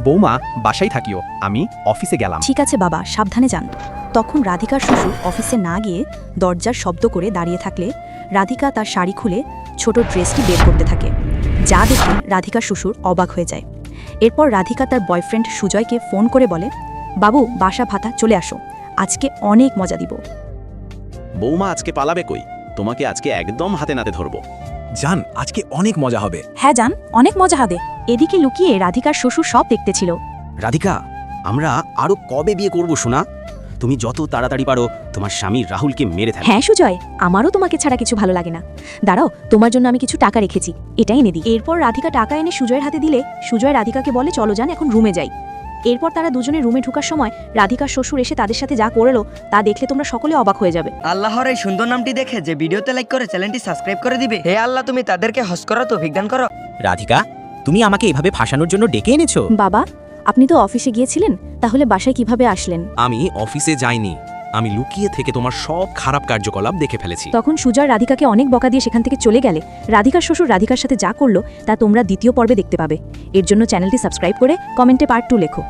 বৌমা বাসায় থাকিও, আমি অফিসে গেলাম। ঠিক আছে বাবা, সাবধানে যান। তখন রাধিকার শ্বশুর অফিসে না গিয়ে দরজার শব্দ করে দাঁড়িয়ে থাকলে রাধিকা তার শাড়ি খুলে ছোট ড্রেসটি বের করতে থাকে, যা দেখে রাধিকার শ্বশুর অবাক হয়ে যায়। এরপর রাধিকা তার বয়ফ্রেন্ড সুজয়কে ফোন করে বলে, বাবু বাসা ভাতা চলে আসো, আজকে অনেক মজা দিব। বৌমা আজকে পালাবে কই? তোমাকে আজকে একদম হাতে নাতে ধরবো। জান, আজকে অনেক মজা হবে। হ্যাঁ জান, অনেক মজা হবে। এদিকে লুকিয়ে রাধিকার শ্বশুর সব দেখতেছিল। রাধিকা, আমরা আরো কবে বিয়ে করব সোনা? তুমি যত তাড়াতাড়ি পারো তোমার স্বামী রাহুলকে মেরে ফেলো। হ্যাঁ সুজয়, আমারও তোমাকে ছাড়া কিছু ভালো লাগে না। দাঁড়াও, তোমার জন্য আমি কিছু টাকা রেখেছি, এটাই এনে দিই। এরপর রাধিকা টাকা এনে সুজয়ের হাতে দিলে সুজয় রাধিকাকে বলে, চলো যান এখন রুমে যাই। এরপর তারা দুজনে রুমে ঢোকার সময় রাধিকার শ্বশুর এসে তাদের সাথে যা করলো তা দেখলে তোমরা সকলে অবাক হয়ে যাবে। আল্লাহর এই সুন্দর নামটি দেখে যে ভিডিওতে লাইক করে চ্যানেলটি সাবস্ক্রাইব করে দিবে। হে আল্লাহ, তুমি তাদেরকে হজ করা তৌফিক দান করো। রাধিকা, তুমি আমাকে এভাবে ফাঁসানোর জন্য ডেকে এনেছো? বাবা, আপনি তো অফিসে গিয়েছিলেন, তাহলে বাসায় কিভাবে আসলেন? আমি অফিসে যাইনি, আমি লুকিয়ে থেকে তোমার সব খারাপ কার্যকলাপ দেখে ফেলেছি। তখন সুজয় রাধিকাকে অনেক বকা দিয়ে সেখান থেকে চলে গেলে রাধিকার শ্বশুর রাধিকার সাথে যা করলো তা তোমরা দ্বিতীয় পর্বে দেখতে পাবে। এর জন্য চ্যানেলটি সাবস্ক্রাইব করে কমেন্টে পার্ট 2 লেখো।